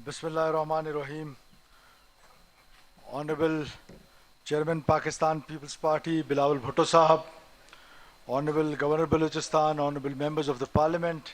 Bismillah ar-Rahman ar-Rahim. Honorable Chairman Pakistan People's Party Bilawal Bhutto Sahab, Honorable Governor Balochistan, Honorable Members of the Parliament,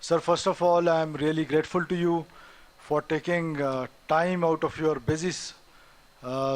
Sir, first of all, I am really grateful to you for taking time out of your busy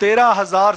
13,000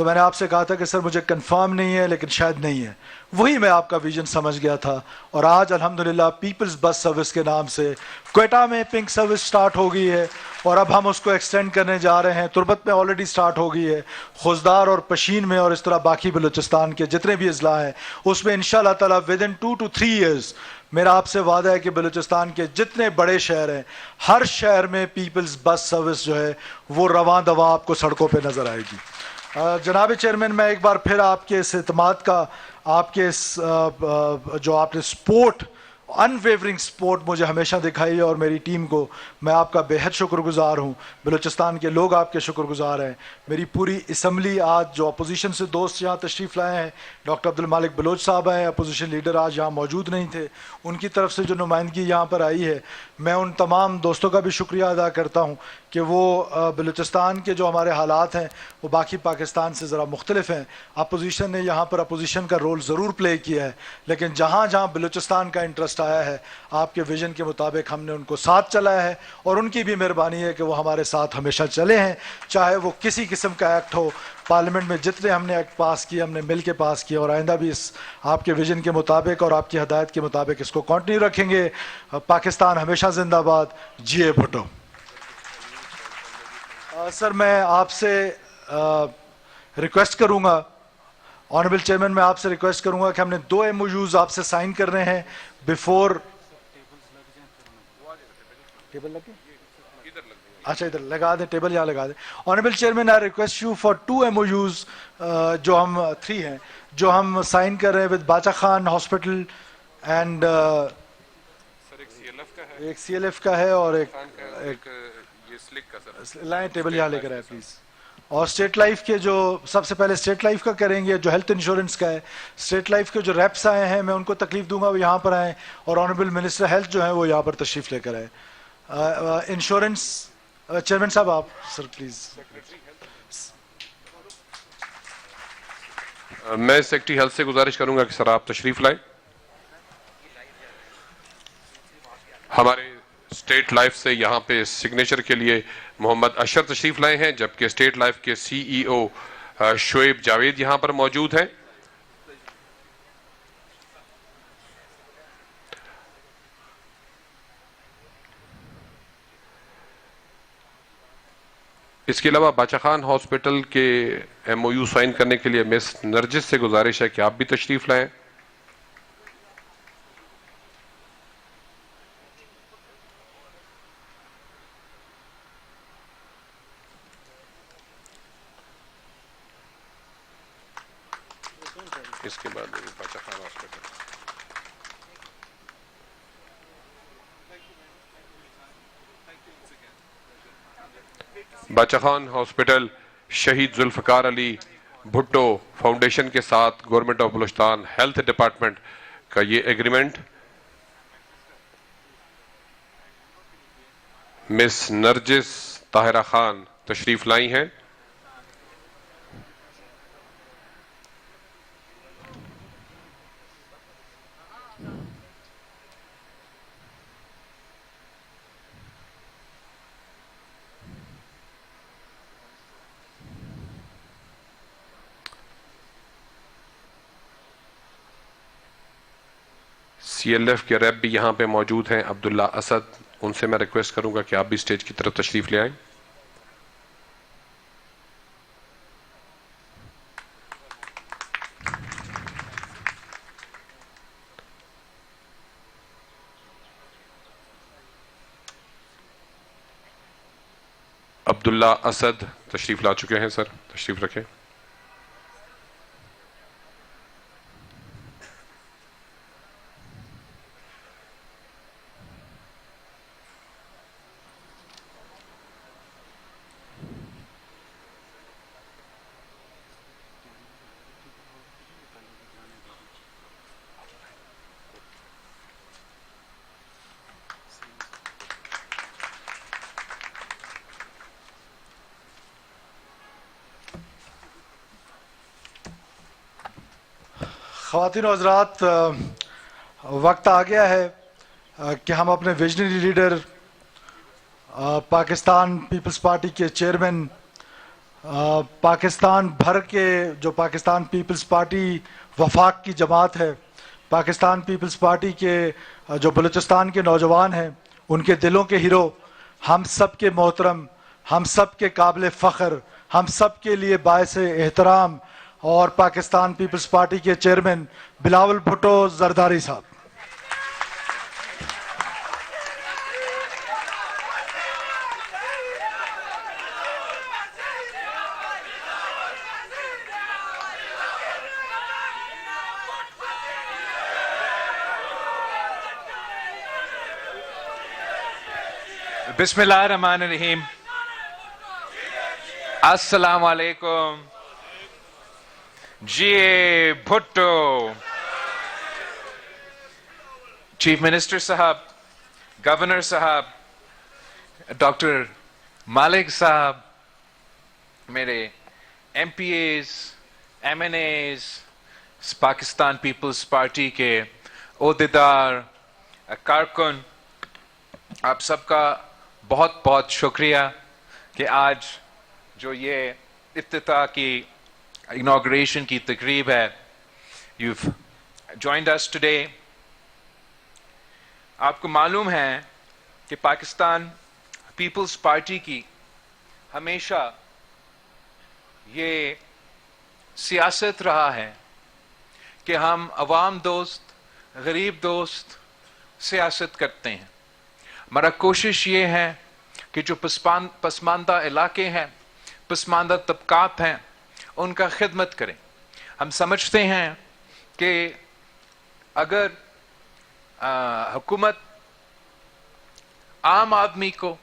تو میں نے آپ سے کہا تھا کہ سر مجھے confirm نہیں ہے لیکن شاید نہیں ہے. وہی میں آپ کا ویژن سمجھ گیا تھا, اور آج الحمدللہ پیپلز بس سروس کے نام سے کوئٹہ میں پنک سروس سٹارٹ ہو گئی ہے, اور اب ہم اس کو ایکسٹینڈ کرنے جا رہے ہیں. تربت میں آلریڈی سٹارٹ ہو گئی ہے, خوزدار اور پشین میں, اور اس طرح باقی بلوچستان کے جتنے بھی اضلاع ہیں اس میں انشاءاللہ تعالیٰ ودن 2 to 3 ایئرز میرا آپ سے وعدہ ہے کہ بلوچستان کے جتنے بڑے شہر ہیں ہر شہر میں پیپلز بس سروس جو ہے وہ رواں دواں آپ کو سڑکوں پہ نظر آئے گی. جناب چیئرمین, میں ایک بار پھر آپ کے اس اعتماد کا, آپ کے اس جو آپ نے سپورٹ, انویورنگ سپورٹ مجھے ہمیشہ دکھائی ہے, اور میری ٹیم کو میں آپ کا بے حد شکر گزار ہوں. بلوچستان کے لوگ آپ کے شکر گزار ہیں. میری پوری اسمبلی, آج جو اپوزیشن سے دوست یہاں تشریف لائے ہیں, ڈاکٹر عبد المالک بلوچ صاحب ہیں, اپوزیشن لیڈر آج یہاں موجود نہیں تھے, ان کی طرف سے جو نمائندگی یہاں پر آئی ہے, میں ان تمام دوستوں کا بھی شکریہ ادا کرتا ہوں کہ وہ بلوچستان کے جو ہمارے حالات ہیں وہ باقی پاکستان سے ذرا مختلف ہیں. اپوزیشن نے یہاں پر اپوزیشن کا رول ضرور پلے کیا ہے, لیکن جہاں جہاں بلوچستان کا انٹرسٹ آیا ہے آپ کے ویژن کے مطابق ہم نے ان کو ساتھ چلایا ہے, اور ان کی بھی مہربانی ہے کہ وہ ہمارے ساتھ ہمیشہ چلے ہیں, چاہے وہ کسی قسم کا ایکٹ ہو. پارلیمنٹ میں جتنے ہم نے ایکٹ پاس کیے ہم نے مل کے پاس کیے, اور آئندہ بھی اس آپ کے ویژن کے مطابق اور آپ کی ہدایت کے مطابق اس کو کنٹینیو رکھیں گے. پاکستان ہمیشہ زندہ باد. جی اے بھٹو. سر میں آپ سے ریکویسٹ کروں گا, آنریبل چیئرمین, میں آپ سے ریکویسٹ کروں گا کہ ہم نے 2 MOUs آپ سے سائن کرنے ہیں بیفور. ٹیبل لگے, اچھا ادھر لگا دیں, ٹیبل یہاں لگا دیں. Honourable chairman, I request you for 2 MOUs جو ہم 3 ہیں جو ہم سائن کر رہے ہیں with Bacha Khan hospital and ایک CLF کا ہے اور ایک لائن. ٹیبل یہاں لے کر آئے پلیز. اور اسٹیٹ لائف کے جو سب سے پہلے اسٹیٹ لائف کا کریں گے, جو ہیلتھ انشورنس کا ہے. اسٹیٹ لائف کے جو ریپس آئے ہیں میں ان کو تکلیف دوں گا وہ یہاں پر آئیں, اور آنریبل منسٹر ہیلتھ جو ہیں وہ یہاں پر تشریف لے کر آئیں. انشورنس چیئرمین صاحب آپ سر پلیز. میں سیکرٹری ہیلتھ سے گزارش کروں گا کہ سر آپ تشریف لائیں. ہمارے اسٹیٹ لائف سے یہاں پہ سگنیچر کے لیے محمد اشر تشریف لائے ہیں, جبکہ اسٹیٹ لائف کے CEO شعیب جاوید یہاں پر موجود ہیں. اس کے علاوہ باچا خان ہاسپٹل کے MOU سائن کرنے کے لیے مس نرجس سے گزارش ہے کہ آپ بھی تشریف لائیں. اس کے بعد باچا خان ہاسپٹل. باچا خان ہاسپٹل شہید ذوالفقار علی بھٹو فاؤنڈیشن کے ساتھ government of Balochistan health department کا یہ ایگریمنٹ مس نرجس طاہرہ خان تشریف لائی ہیں. CLF کے ریپ بھی یہاں پہ موجود ہیں عبداللہ اسد, ان سے میں ریکویسٹ کروں گا کہ آپ بھی اسٹیج کی طرف تشریف لے آئیں. عبداللہ اسد تشریف لا چکے ہیں, سر تشریف رکھیں. خواتین و حضرات, وقت آ گیا ہے کہ ہم اپنے visionary leader Pakistan Peoples party کے چیئرمین پاکستان بھر کے جو پاکستان پیپلز پارٹی وفاق کی جماعت ہے، پاکستان پیپلز پارٹی کے جو بلوچستان کے نوجوان ہیں، ان کے دلوں کے ہیرو، ہم سب کے محترم، ہم سب کے قابل فخر، ہم سب کے لیے باعث احترام، اور پاکستان پیپلز پارٹی کے چیئرمین بلاول بھٹو زرداری صاحب. بسم اللہ الرحمن الرحیم. السلام علیکم. جی بھٹو، چیف منسٹر صاحب، گورنر صاحب، ڈاکٹر مالک صاحب، میرے MPs, MNAs, Pakistan Peoples party کے عہدیدار، کارکن، آپ سب کا بہت بہت شکریہ کہ آج جو یہ افتتاح کی انوگریشن کی تقریب ہے، you've joined us today. آپ کو معلوم ہے کہ پاکستان پیپلز پارٹی کی ہمیشہ یہ سیاست رہا ہے کہ ہم عوام دوست، غریب دوست سیاست کرتے ہیں. ہمارا کوشش یہ ہے کہ جو پسماندہ علاقے ہیں، پسماندہ طبقات ہیں، ان کا خدمت کریں. ہم سمجھتے ہیں کہ اگر حکومت عام آدمی کو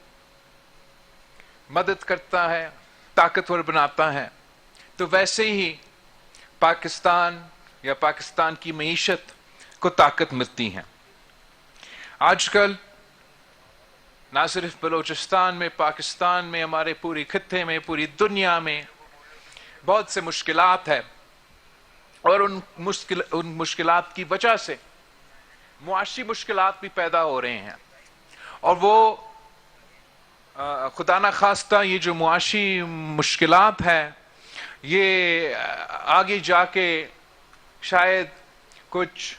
مدد کرتا ہے، طاقتور بناتا ہے، تو ویسے ہی پاکستان یا پاکستان کی معیشت کو طاقت ملتی ہے. آج کل نہ صرف بلوچستان میں، پاکستان میں، ہمارے پوری خطے میں، پوری دنیا میں بہت سے مشکلات ہیں، اور ان مشکلات کی وجہ سے معاشی مشکلات بھی پیدا ہو رہے ہیں. اور وہ خدا نہ خواستہ یہ جو معاشی مشکلات ہیں، یہ آگے جا کے شاید کچھ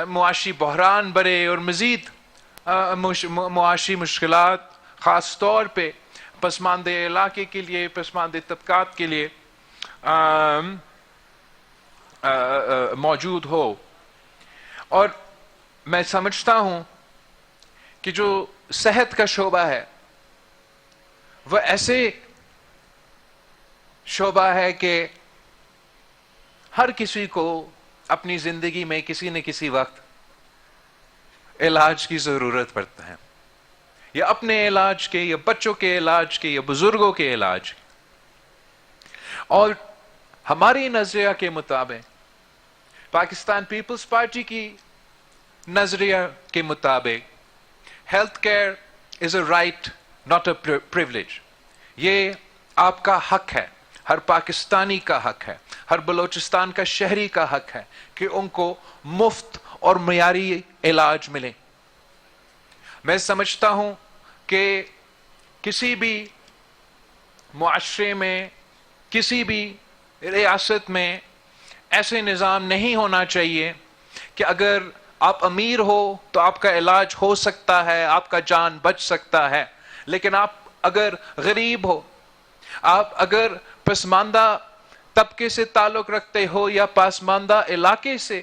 معاشی بحران بڑھے اور مزید معاشی مشکلات خاص طور پہ پسماندہ علاقے کے لیے، پسماندہ طبقات کے لیے موجود ہو. اور میں سمجھتا ہوں کہ جو صحت کا شعبہ ہے وہ ایسے شعبہ ہے کہ ہر کسی کو اپنی زندگی میں کسی نہ کسی وقت علاج کی ضرورت پڑتا ہے، یا اپنے علاج کے، یا بچوں کے علاج کے، یا بزرگوں کے علاج کے. اور ہماری نظریہ کے مطابق، پاکستان پیپلز پارٹی کی نظریہ کے مطابق، health care is a right not a privilege. یہ آپ کا حق ہے، ہر پاکستانی کا حق ہے، ہر بلوچستان کا شہری کا حق ہے کہ ان کو مفت اور معیاری علاج ملے. میں سمجھتا ہوں کہ کسی بھی معاشرے میں، کسی بھی ریاست میں ایسے نظام نہیں ہونا چاہیے کہ اگر آپ امیر ہو تو آپ کا علاج ہو سکتا ہے، آپ کا جان بچ سکتا ہے، لیکن آپ اگر غریب ہو، آپ اگر پسماندہ طبقے سے تعلق رکھتے ہو یا پسماندہ علاقے سے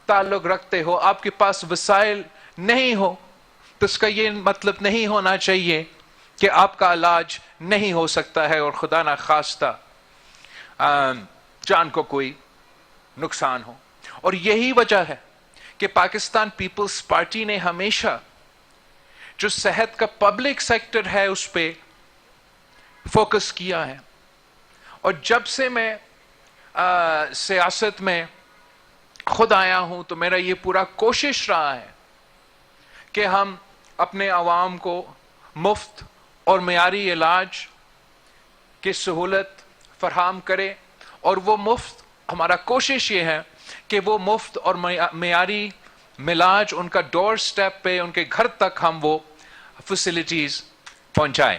تعلق رکھتے ہو، آپ کے پاس وسائل نہیں ہو، تو اس کا یہ مطلب نہیں ہونا چاہیے کہ آپ کا علاج نہیں ہو سکتا ہے اور خدا نہ خواستہ جان کو کوئی نقصان ہو. اور یہی وجہ ہے کہ پاکستان پیپلز پارٹی نے ہمیشہ جو صحت کا پبلک سیکٹر ہے اس پہ فوکس کیا ہے. اور جب سے میں سیاست میں خود آیا ہوں تو میرا یہ پورا کوشش رہا ہے کہ ہم اپنے عوام کو مفت اور معیاری علاج کی سہولت فراہم کریں. اور وہ مفت، ہمارا کوشش یہ ہے کہ وہ مفت اور معیاری علاج ان کا ڈور سٹیپ پہ، ان کے گھر تک ہم وہ فیسلٹیز پہنچائیں.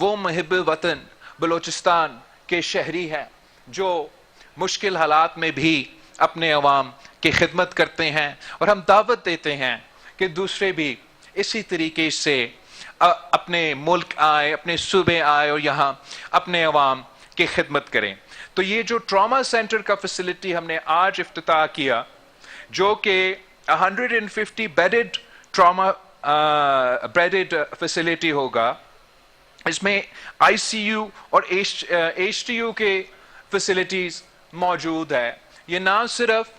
وہ محب وطن بلوچستان کے شہری ہیں جو مشکل حالات میں بھی اپنے عوام کی خدمت کرتے ہیں، اور ہم دعوت دیتے ہیں کہ دوسرے بھی اسی طریقے سے اپنے ملک آئے، اپنے صوبے آئے اور یہاں اپنے عوام کی خدمت کریں۔ تو یہ جو ٹراما سینٹر کا فیسلٹی ہم نے آج افتتاح کیا، جو کہ 150 بیڈڈ ٹراما بیڈڈ فیسلٹی ہوگا، اس میں آئی سی یو اور ایچ ٹی یو کے فیسلٹیز موجود ہے۔ یہ نہ صرف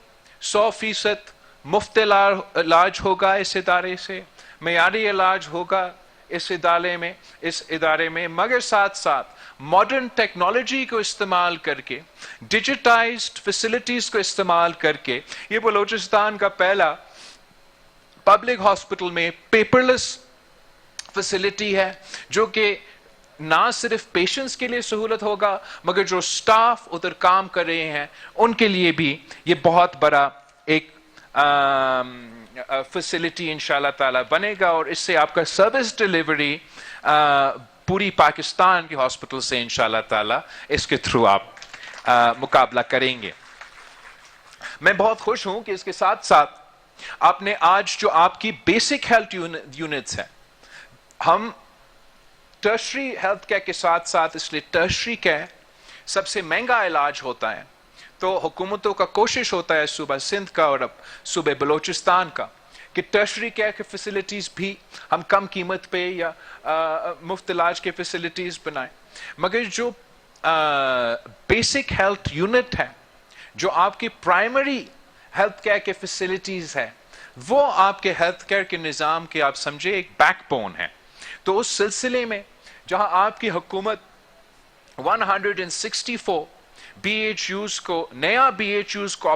100% مفت علاج ہوگا اس ادارے سے، معیاری علاج ہوگا اس ادارے میں، مگر ساتھ ساتھ ماڈرن ٹیکنالوجی کو استعمال کر کے، ڈیجیٹائزڈ فیسلٹیز کو استعمال کر کے، یہ بلوچستان کا پہلا پبلک ہاسپٹل میں پیپر لیس فیسلٹی ہے، جو کہ نہ صرف پیشنٹس کے لیے سہولت ہوگا، مگر جو سٹاف ادھر کام کر رہے ہیں ان کے لیے بھی یہ بہت بڑا ایک فیسلٹی انشاءاللہ تعالی بنے گا، اور اس سے آپ کا سروس ڈیلیوری پوری پاکستان کے ہاسپٹل سے انشاءاللہ تعالی اس کے تھرو آپ مقابلہ کریں گے۔ میں بہت خوش ہوں کہ اس کے ساتھ ساتھ آپ نے آج جو آپ کی بیسک ہیلتھ یونٹس ہیں، ہم ٹرشری ہیلتھ کیئر کے ساتھ ساتھ، اس لیے ٹرشری کیئر سب سے مہنگا علاج ہوتا ہے، تو حکومتوں کا کوشش ہوتا ہے صوبہ سندھ کا اور اب صوبہ بلوچستان کا کہ ٹرشری کیئر کے فیسلٹیز بھی ہم کم قیمت پہ یا مفت علاج کے فیسلٹیز بنائیں، مگر جو بیسک ہیلتھ یونٹ ہے، جو آپ کی پرائمری ہیلتھ کیئر کے فیسلٹیز ہے، وہ آپ کے ہیلتھ کیئر کے نظام کے آپ سمجھے ایک بیک بون ہے۔ تو اس سلسلے میں جہاں آپ کی حکومت 164 بی ایچ یوز کو، نیا بی ایچ یوز کو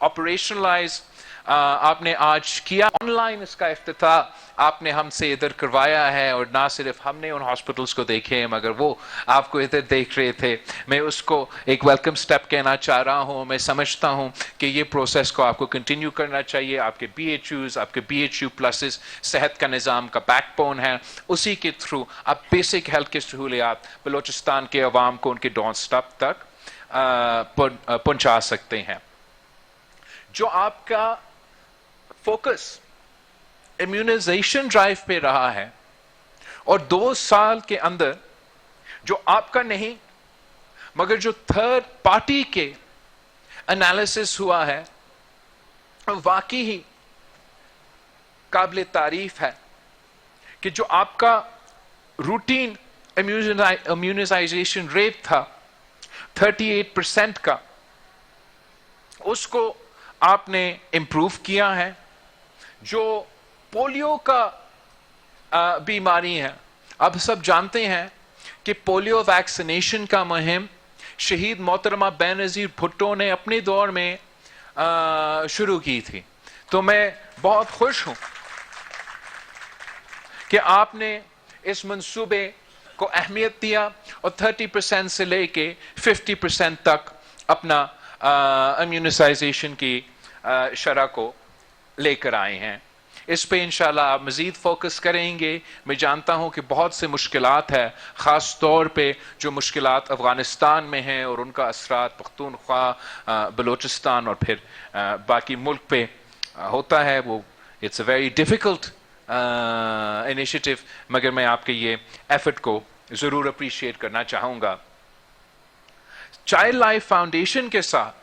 آپریشنلائز آپ نے آج کیا، آن لائن اس کا افتتاح آپ نے ہم سے ادھر کروایا ہے، اور نہ صرف ہم نے ان ہاسپٹلس کو دیکھے ہیں مگر وہ آپ کو ادھر دیکھ رہے تھے۔ میں اس کو ایک ویلکم سٹیپ کہنا چاہ رہا ہوں۔ میں سمجھتا ہوں کہ یہ پروسیس کو آپ کو کنٹینیو کرنا چاہیے۔ آپ کے بی ایچ یوز، آپ کے بی ایچ یو پلسز صحت کا نظام کا بیک بون ہے، اسی کے تھرو آپ بیسک ہیلتھ کی سہولیات بلوچستان کے عوام کو ان کے ڈور اسٹیپ تک پہنچا سکتے ہیں۔ جو آپ کا فوکس امیونائزیشن ڈرائیو پہ رہا ہے، اور 2 سال کے اندر جو آپ کا نہیں مگر جو تھرڈ پارٹی کے انالیسس ہوا ہے، واقعی ہی قابل تعریف ہے کہ جو آپ کا روٹین امیونائزیشن ریٹ تھا 38% کا، اس کو آپ نے امپروو کیا ہے۔ جو پولیو کا بیماری ہے، اب سب جانتے ہیں کہ پولیو ویکسینیشن کا مہم شہید محترمہ بینظیر بھٹو نے اپنے دور میں شروع کی تھی، تو میں بہت خوش ہوں کہ آپ نے اس منصوبے کو اہمیت دیا اور 30% سے لے کے 50% تک اپنا امیونائزیشن کی شرح کو لے کر آئے ہیں۔ اس پہ انشاءاللہ آپ مزید فوکس کریں گے۔ میں جانتا ہوں کہ بہت سے مشکلات ہیں، خاص طور پہ جو مشکلات افغانستان میں ہیں اور ان کا اثرات پختونخوا، بلوچستان اور پھر باقی ملک پہ ہوتا ہے، وہ it's a very difficult initiative, مگر میں آپ کے یہ ایفرٹ کو ضرور اپریشیٹ کرنا چاہوں گا۔ چائلڈ لائف فاؤنڈیشن کے ساتھ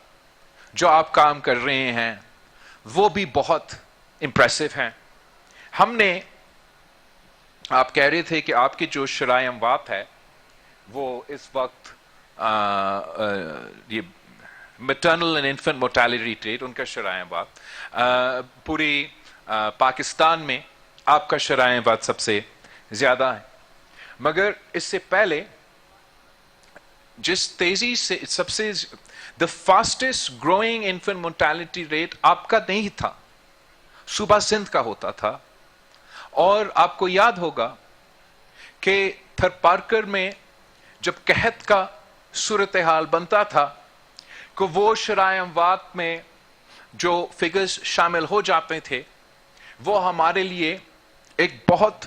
جو آپ کام کر رہے ہیں وہ بھی بہت امپریسو ہیں۔ ہم نے، آپ کہہ رہے تھے کہ آپ کی جو شرائع اموات ہے وہ اس وقت یہ maternal and infant mortality rate, ان کا شرائع اموات پوری پاکستان میں آپ کا شرائع اموات سب سے زیادہ ہے، مگر اس سے پہلے جس تیزی سے سب سے the fastest growing infant mortality rate آپ کا نہیں تھا، صوبہ سندھ کا ہوتا تھا۔ اور آپ کو یاد ہوگا کہ تھر پارکر میں جب قحط کا صورتحال بنتا تھا کہ وہ شرائع اموات میں جو فگرز شامل ہو جاتے تھے وہ ہمارے لیے ایک بہت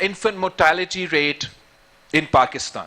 infant mortality rate in Pakistan.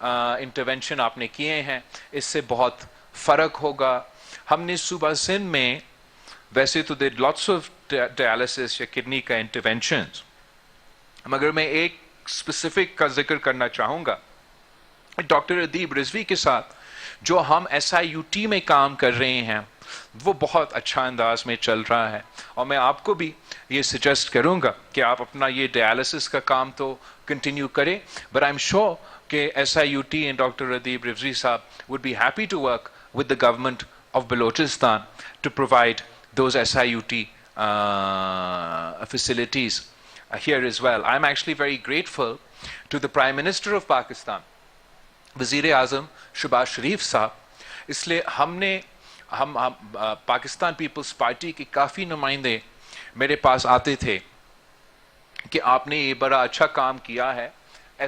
Intervention آپ نے کیے ہیں اس سے بہت فرق ہوگا. ہم نے صوبہ سندھ میں ویسے تو دیر لاٹس آف ڈائلسس یا کڈنی کا انٹرونشنز، مگر میں ایک اسپیسیفک کا ذکر کرنا چاہوں گا. ڈاکٹر ادیب رضوی کے ساتھ جو ہم SIUT میں کام کر رہے ہیں وہ بہت اچھا انداز میں چل رہا ہے، اور میں آپ کو بھی یہ سجیسٹ کروں گا کہ آپ اپنا یہ ڈائلسس کا کام تو کنٹینیو کریں، بٹ آئی ایم شیور کہ SIUT and Dr. Radeep Rivzi Saab would be happy to work with the government of Balochistan to provide those SIUT facilities here as well. I'm actually very grateful to the Prime Minister of Pakistan, وزیر اعظم شہباز شریف صاحب. اس لیے ہم Pakistan Peoples party کے کافی نمائندے میرے پاس آتے تھے کہ آپ نے یہ بڑا اچھا کام کیا ہے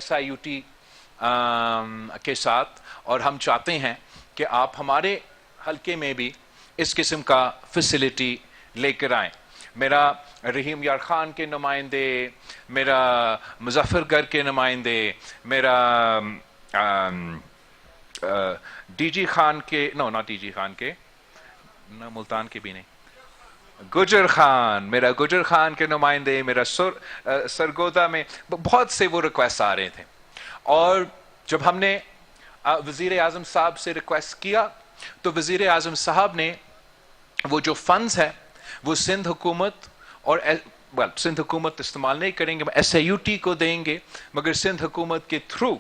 SIUT کے ساتھ، اور ہم چاہتے ہیں کہ آپ ہمارے حلقے میں بھی اس قسم کا فیسلٹی لے کر آئیں. میرا رحیم یار خان کے نمائندے، میرا مظفر گڑھ کے نمائندے، میرا ڈی جی خان کے ناٹ ڈی جی خان کے، نہ ملتان کے بھی نہیں، گجر خان، میرا گجر خان کے نمائندے، میرا سرگودا میں بہت سے وہ ریکویسٹ آ رہے تھے. اور جب ہم نے وزیر اعظم صاحب سے ریکویسٹ کیا تو وزیر اعظم صاحب نے وہ جو فنڈز ہے وہ سندھ حکومت اور سندھ حکومت استعمال نہیں کریں گے، SIUT کو دیں گے، مگر سندھ حکومت کے تھرو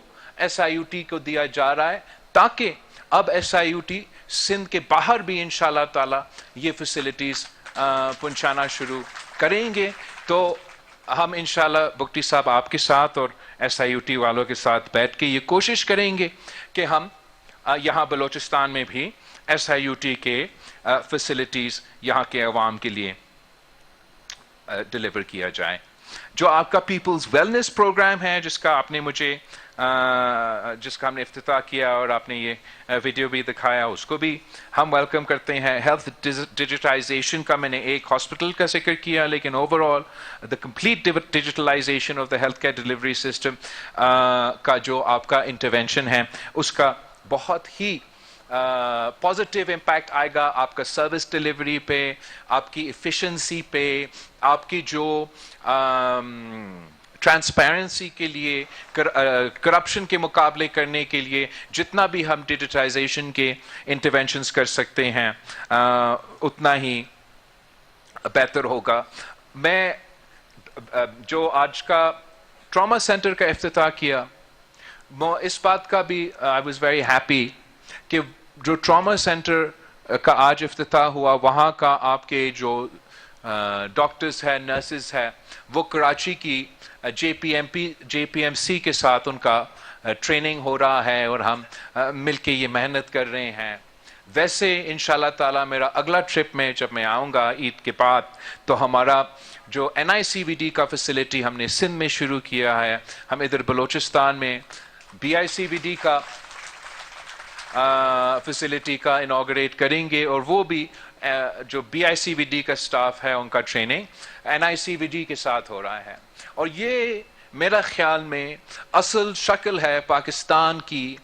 SIUT کو دیا جا رہا ہے، تاکہ اب SIUT سندھ کے باہر بھی انشاءاللہ تعالی یہ فیسلٹیز پہنچانا شروع کریں گے. تو ہم انشاءاللہ بگٹی صاحب آپ کے ساتھ اور SIUT والوں کے ساتھ بیٹھ کے یہ کوشش کریں گے کہ ہم یہاں بلوچستان میں بھی SIUT کے فیسلٹیز یہاں کے عوام کے لیے ڈلیور کیا جائے. جو آپ کا پیپلز ویلنس پروگرام ہے جس کا آپ نے مجھے جس کا ہم نے افتتاح کیا اور آپ نے یہ ویڈیو بھی دکھایا، اس کو بھی ہم ویلکم کرتے ہیں. ہیلتھ ڈیجیٹائزیشن کا میں نے ایک ہاسپٹل کا ذکر کیا، لیکن overall the complete digitalisation of the health care delivery system کا جو آپ کا انٹرونشن ہے اس کا بہت ہی پازیٹیو امپیکٹ آئے گا آپ کا سروس ڈلیوری پہ، آپ کی ایفیشنسی پہ، آپ کی جو ٹرانسپیرنسی کے لیے، کرپشن کے مقابلے کرنے کے لیے جتنا بھی ہم ڈیجیٹائزیشن کے انٹرونشنز کر سکتے ہیں اتنا ہی بہتر ہوگا. میں جو آج کا ٹراما سینٹر کا افتتاح کیا، اس بات کا بھی آئی واز ویری ہیپی کہ جو ٹراما سینٹر کا آج افتتاح ہوا وہاں کا آپ کے جو ڈاکٹرز ہیں، نرسز ہیں، وہ کراچی کی JPMC کے ساتھ ان کا ٹریننگ ہو رہا ہے اور ہم مل کے یہ محنت کر رہے ہیں. ویسے انشاءاللہ تعالی میرا اگلا ٹرپ میں جب میں آؤں گا عید کے بعد تو ہمارا جو NICVD کا فیسلٹی ہم نے سندھ میں شروع کیا ہے، ہم ادھر بلوچستان میں BICVD کا فیسلٹی کا انوگریٹ کریں گے، اور وہ بھی جو BICVD کا سٹاف ہے ان کا ٹریننگ NICVD کے ساتھ ہو رہا ہے. اور یہ میرا خیال میں اصل شکل ہے پاکستان کی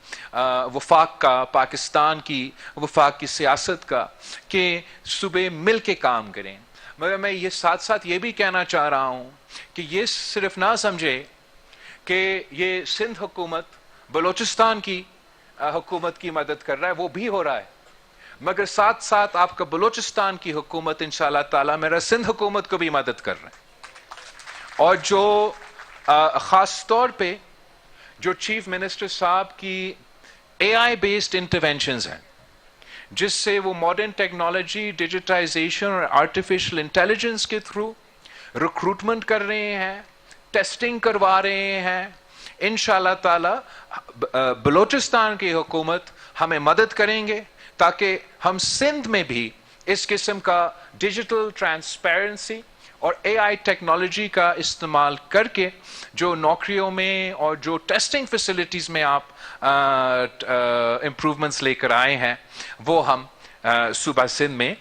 وفاق کا، پاکستان کی وفاق کی سیاست کا، کہ صوبے مل کے کام کریں. مگر میں یہ ساتھ ساتھ یہ بھی کہنا چاہ رہا ہوں کہ یہ صرف نہ سمجھے کہ یہ سندھ حکومت بلوچستان کی حکومت کی مدد کر رہا ہے، وہ بھی ہو رہا ہے، مگر ساتھ ساتھ آپ کا بلوچستان کی حکومت انشاءاللہ تعالی میرا سندھ حکومت کو بھی مدد کر رہا ہے. اور جو خاص طور پہ جو چیف منسٹر صاحب کی AI بیسڈ انٹرونشنز ہیں، جس سے وہ ماڈرن ٹیکنالوجی، ڈیجیٹائزیشن اور آرٹیفیشل انٹیلیجنس کے تھرو ریکروٹمنٹ کر رہے ہیں، ٹیسٹنگ کروا رہے ہیں، انشاءاللہ تعالی بلوچستان کی حکومت ہمیں مدد کریں گے تاکہ ہم سندھ میں بھی اس قسم کا ڈیجیٹل ٹرانسپیرنسی اور AI ٹیکنالوجی کا استعمال کر کے جو نوکریوں میں اور جو ٹیسٹنگ فیسلٹیز میں آپ امپروومنٹس لے کر آئے ہیں وہ ہم صوبہ سندھ میں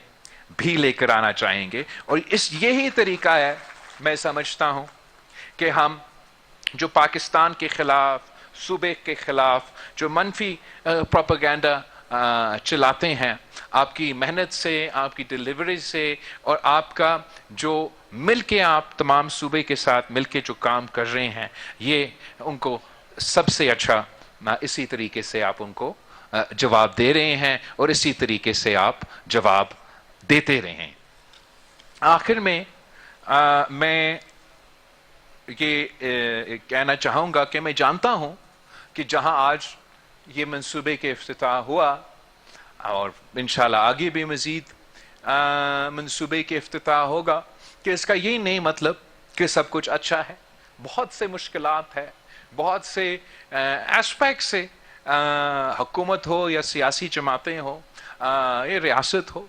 بھی لے کر آنا چاہیں گے. اور یہی طریقہ ہے، میں سمجھتا ہوں کہ ہم جو پاکستان کے خلاف صوبے کے خلاف جو منفی پروپیگنڈا چلاتے ہیں، آپ کی محنت سے، آپ کی ڈیلیوری سے، اور آپ کا جو مل کے آپ تمام صوبے کے ساتھ مل کے جو کام کر رہے ہیں، یہ ان کو سب سے اچھا اسی طریقے سے آپ ان کو جواب دے رہے ہیں، اور اسی طریقے سے آپ جواب دیتے رہیں۔ آخر میں میں یہ کہنا چاہوں گا کہ میں جانتا ہوں کہ جہاں آج یہ منصوبے کے افتتاح ہوا، اور انشاءاللہ آگے بھی مزید منصوبے کے افتتاح ہوگا، کہ اس کا یہ نہیں مطلب کہ سب کچھ اچھا ہے۔ بہت سے مشکلات ہیں، بہت سے ایسپیکٹ سے، حکومت ہو یا سیاسی جماعتیں ہو یا ریاست ہو،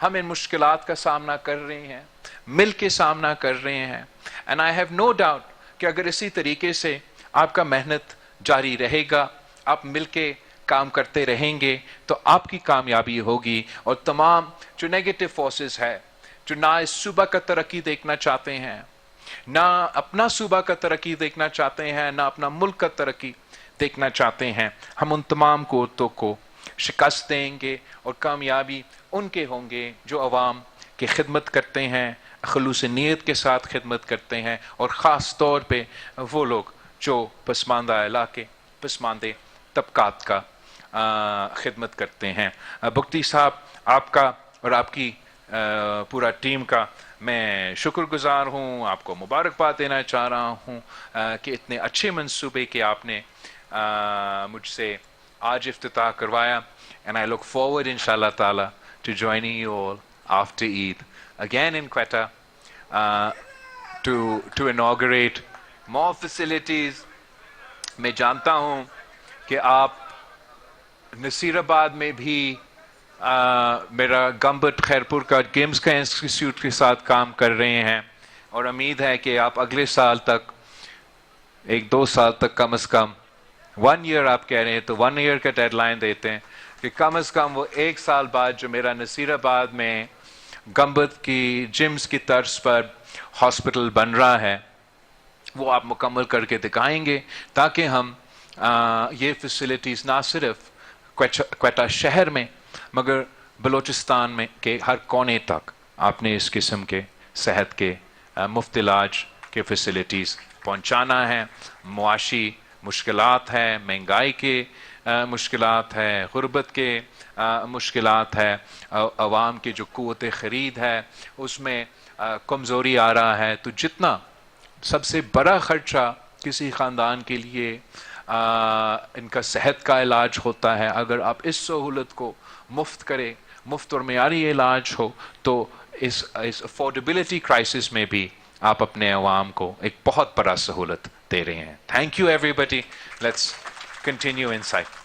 ہم ان مشکلات کا سامنا کر رہے ہیں، مل کے سامنا کر رہے ہیں۔ And I have no doubt کہ اگر اسی طریقے سے آپ کا محنت جاری رہے گا، آپ مل کے کام کرتے رہیں گے، تو آپ کی کامیابی ہوگی، اور تمام جو نیگیٹو فورسز ہے، جو نہ اس صوبہ کا ترقی دیکھنا چاہتے ہیں، نہ اپنا صوبہ کا ترقی دیکھنا چاہتے ہیں، نہ اپنا ملک کا ترقی دیکھنا چاہتے ہیں، ہم ان تمام قوتوں کو شکست دیں گے، اور کامیابی ان کے ہوں گے جو عوام کی خدمت کرتے ہیں، خلوص نیت کے ساتھ خدمت کرتے ہیں، اور خاص طور پہ وہ لوگ جو پسماندہ علاقے، پسماندے طبقات کا خدمت کرتے ہیں۔ بگٹی صاحب، آپ کا اور آپ کی پورا ٹیم کا میں شکر گزار ہوں، آپ کو مبارکباد دینا چاہ رہا ہوں کہ اتنے اچھے منصوبے کے آپ نے مجھ سے آج افتتاح کروایا، and I look forward inshallah ta'ala to joining you all after Eid again in Quetta to inaugurate more facilities۔ میں جانتا ہوں کہ آپ نصیر آباد میں بھی میرا گمبٹ خیرپور کا گیمز کا انسٹیٹیوٹ کے ساتھ کام کر رہے ہیں، اور امید ہے کہ آپ اگلے سال تک، 1-2 سال تک کم از کم، 1 ایئر آپ کہہ رہے ہیں تو 1 ایئر کا ڈیڈ لائن دیتے ہیں، کہ کم از کم وہ 1 سال بعد جو میرا نصیر آباد میں گمبت کی جمز کی طرز پر ہاسپٹل بن رہا ہے، وہ آپ مکمل کر کے دکھائیں گے، تاکہ ہم یہ فیسلٹیز نہ صرف کوئٹہ شہر میں مگر بلوچستان میں کے ہر کونے تک آپ نے اس قسم کے صحت کے مفت علاج کے فیسلٹیز پہنچانا ہے۔ معاشی مشکلات ہے، مہنگائی کے مشکلات ہے، غربت کے مشکلات ہے، عوام کی جو قوت خرید ہے اس میں کمزوری آ رہا ہے، تو جتنا سب سے بڑا خرچہ کسی خاندان کے لیے ان کا صحت کا علاج ہوتا ہے، اگر آپ اس سہولت کو مفت کریں، مفت اور معیاری علاج ہو، تو اس افورڈیبلٹی کرائسس میں بھی آپ اپنے عوام کو ایک بہت بڑا سہولت دے رہے ہیں۔ Thank you everybody, let's continue inside.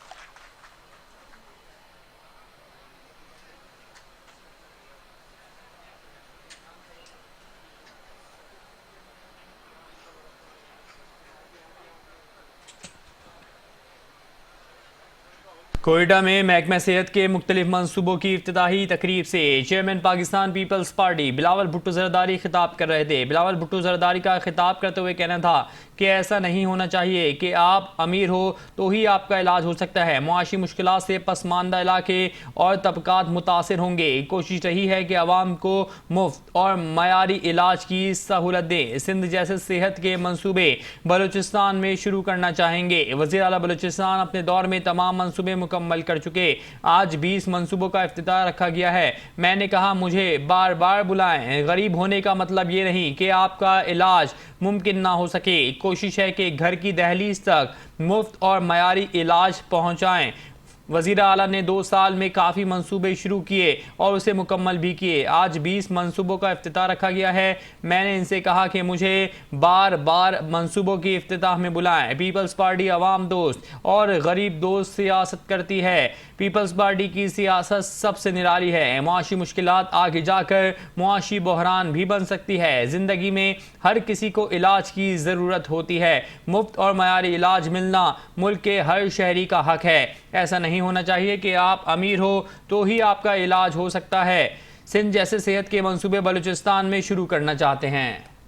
Quetta میں محکمہ صحت کے مختلف منصوبوں کی افتتاحی تقریب سے چیئرمین پاکستان پیپلز پارٹی بلاول بھٹو زرداری خطاب کر رہے تھے۔ بلاول بھٹو زرداری کا خطاب کرتے ہوئے کہنا تھا کہ ایسا نہیں ہونا چاہیے کہ آپ امیر ہو تو ہی آپ کا علاج ہو سکتا ہے۔ معاشی مشکلات سے پسماندہ علاقے اور طبقات متاثر ہوں گے۔ کوشش رہی ہے کہ عوام کو مفت اور معیاری علاج کی سہولت دیں۔ سندھ جیسے صحت کے منصوبے بلوچستان میں شروع کرنا چاہیں گے۔ وزیر اعلیٰ بلوچستان اپنے دور میں تمام منصوبے مکمل کر چکے، آج 20 منصوبوں کا افتتاح رکھا گیا ہے۔ میں نے کہا مجھے بار بار بلائیں، غریب ہونے کا مطلب یہ نہیں کہ آپ کا علاج ممکن نہ ہو سکے۔ کوشش ہے کہ گھر کی دہلیز تک مفت اور معیاری علاج پہنچائیں۔ وزیر اعلیٰ نے 2 سال میں کافی منصوبے شروع کیے اور اسے مکمل بھی کیے۔ آج 20 منصوبوں کا افتتاح رکھا گیا ہے۔ میں نے ان سے کہا کہ مجھے بار بار منصوبوں کی افتتاح میں بلائیں۔ پیپلز پارٹی عوام دوست اور غریب دوست سیاست کرتی ہے۔ پیپلز پارٹی کی سیاست سب سے نرالی ہے۔ معاشی مشکلات آگے جا کر معاشی بحران بھی بن سکتی ہے۔ زندگی میں ہر کسی کو علاج کی ضرورت ہوتی ہے۔ مفت اور معیاری علاج ملنا ملک کے ہر شہری کا حق ہے۔ ایسا نہیں ہونا چاہیے کہ آپ امیر ہو تو ہی آپ کا علاج ہو سکتا ہے۔ سندھ جیسے صحت کے منصوبے بلوچستان میں شروع کرنا چاہتے ہیں۔